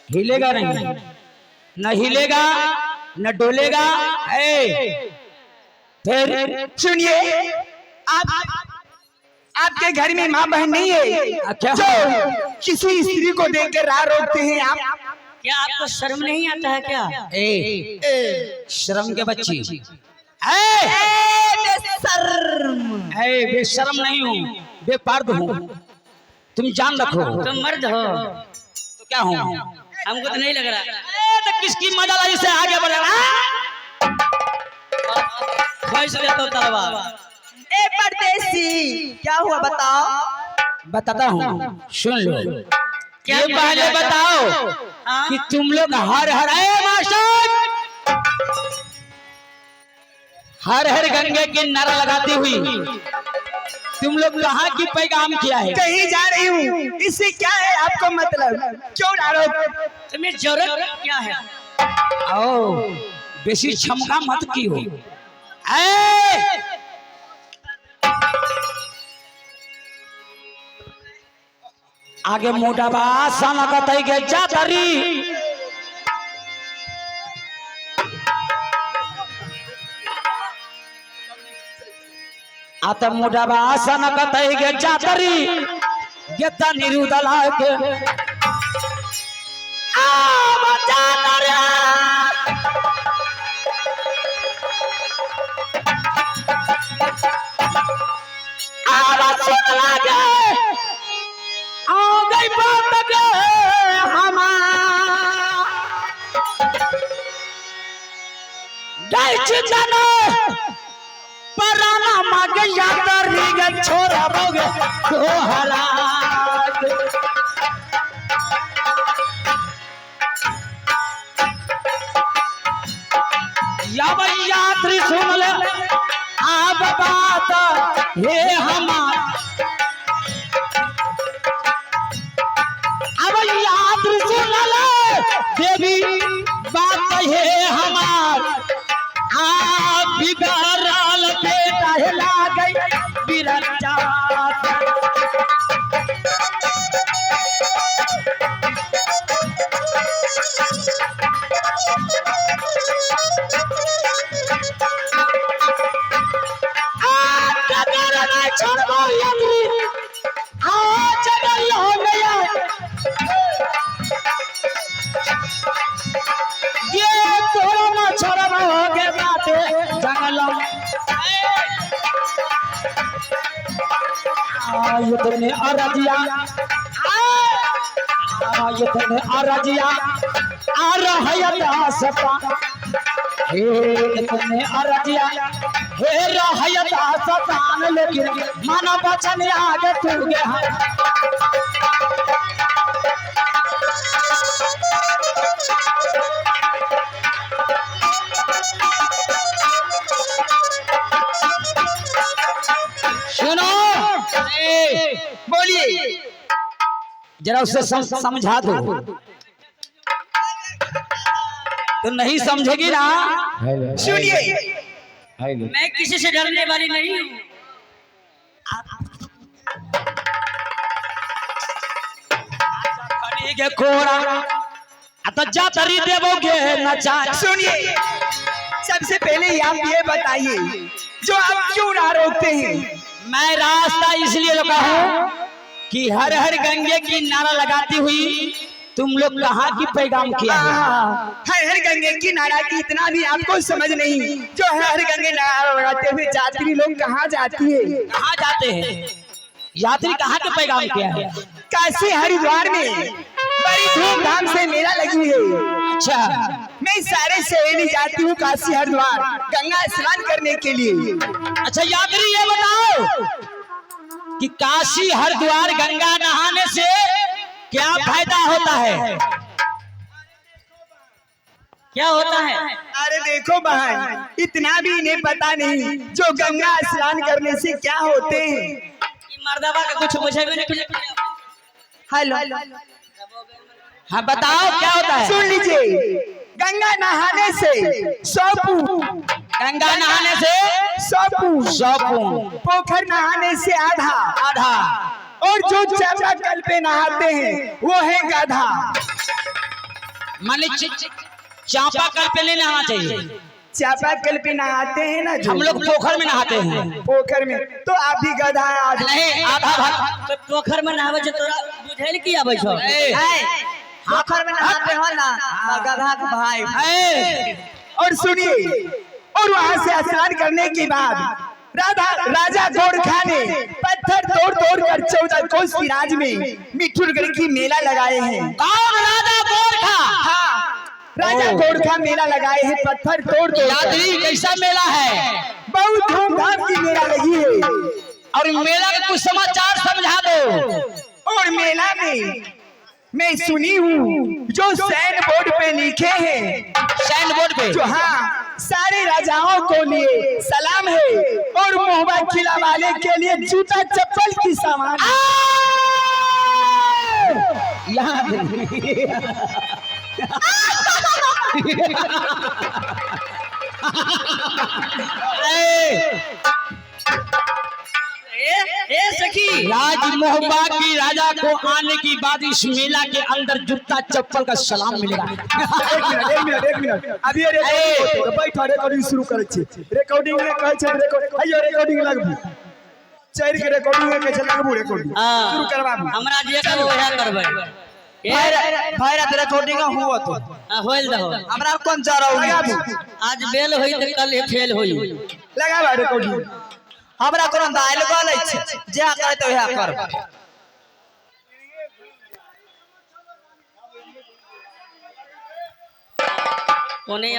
हिलेगा नहीं, न हिलेगा न डोलेगा। फिर सुनिए, आपके घर में माँ बहन नहीं है क्या जो किसी स्त्री को देखकर राह रोकते हैं आप? क्या आपको शर्म नहीं आता है क्या? शर्म के बच्ची, बेशर्म नहीं हूँ, बेपर्द हूँ, तुम जान रखो। तुम मर्द हो तो क्या हूँ? हमको तो नहीं लग रहा। तो किसकी मदद से आगे बढ़ेगा? तो तलवार। परदेसी क्या हुआ बताओ? बताता हूँ, सुन लो। क्या ये पहले बताओ हाँ? कि तुम लोग हर हर गंगे की नारा लगाती हुई तुम लोग कहाँ की पैगाम किया है? कहीं जा रही हूँ, इससे क्या है आपको मतलब? क्यों आरोप? तुम्हें जरूरत क्या है? आओ, बेसी क्षमता मत की हो। आगे मोटा बासा लगता है जातरी आता मोटा बासा लगता है जातरी गेता निरुदला के आ जातरा आवाज सुन लगे पराना मांगे याद छोरा बोगे तो हालात या भैया सुन ले आप बात हे हमार अब याद सुन ले देवी बात हे हमार आप बिगड़ल बेटा हिला गई बिरजा छोड़ो यदि आज जगल हो गया ये कोरोना छोड़ो हो गए बाते जंगलम ये तुमने अरजिया ये तुमने अरजिया आ रहयत सपा हे तुमने अरजिया हे रहयत सतान लेकिन मानव वचन आगे तू गया सुनो बोलिए जरा उसे समझा दो तो नहीं समझेगी ना। सुनिए, मैं किसी से डरने वाली नहीं हूँ। तो जातरी देवोगे नचा। सुनिए, सबसे पहले आप ये बताइए जो आप क्यों ना रोकते हैं? मैं रास्ता इसलिए रोका हूँ कि हर गंगे की नारा लगाती हुई तुम लोग कहाँ की पैगाम किया है? हर गंगे की नारा की इतना भी आपको समझ नहीं। जो हर गंगे नारा लगाते हुए यात्री लोग कहाँ जाती है? कहाँ जाते हैं यात्री? कहाँ के पैगाम किया है? काशी हरिद्वार में बड़ी धूमधाम से मेला लगी है। अच्छा, मैं सारे सहेली जाती हूँ काशी हरिद्वार गंगा स्नान करने के लिए। अच्छा यात्री ये बताओ कि काशी हरिद्वार गंगा नहाने से क्या फायदा होता है? क्या होता है? अरे देखो बहन, इतना भी इन्हें पता नहीं जो गंगा स्नान करने से क्या होते हैं। मर्दाबा का कुछ मुझे भी नहीं। हेलो, हाँ बताओ क्या होता है? सुन लीजिए, गंगा नहाने से सोपू, गंगा नहाने से सोपू, पोखर नहाने से आधा, आधा, और जो चापा कल पे नहाते हैं वो है गधा। माने चापाकल पे नहीं नहाना चाहिए। चापाकल पे नहाते हैं ना जो, हम लोग पोखर में नहाते हैं। पोखर में। तो आप भी गधा है आज। नहीं आधा भाग तो पोखर में नहावे जो तोरा बुझेल की आबै छौ। पोखर में नहाते हो ना गधा का भाई। और सुनिए, और वहाँ से स्नान करने के बाद राजा गोरखा ने पत्थर तोड़ तोड़ कर 14 कोस की राज में मिठुरगढ़ की मेला लगाए हैं। कौन राजा गोरखा? हाँ, राजा गोरखा मेला लगाए हैं पत्थर तोड़ तोड़। यादरी कैसा मेला है? बहुत धूमधाम की मेला लगी है। और मेला का कुछ समाचार समझा दो। और मेला में मैं सुनी हूँ जो साइन बोर्ड पे लिखे हैं, साइन बोर्ड पे जो हाँ सारे राजाओं को लिए सलाम है, और मोहब्बा किला वाले के लिए जूता चप्पल की सामान। ए सखी, राज मोहब्बा की राजा को आने की बाद इस मेला के अंदर जूता चप्पल का सलाम मिलेगा। एक मिनट अभी रिकॉर्डिंग शुरू करे छी। रिकॉर्डिंग में कहै छै रिकॉर्डिंग लगबू चारि के रिकॉर्डिंग में कहै छै लगबू रिकॉर्डिंग शुरू करबाबू। हमरा जे कहबो वह करबै। भाईरा तेरा रिकॉर्डिंग हुआ तो होइल दहो। हमरा कौन जा रहा लगाबू। आज बेल होई त कल फेल होई। लगाबा रिकॉर्डिंग। हमरा कोनो दाइल गलै छै जे करे त वह कर। कोने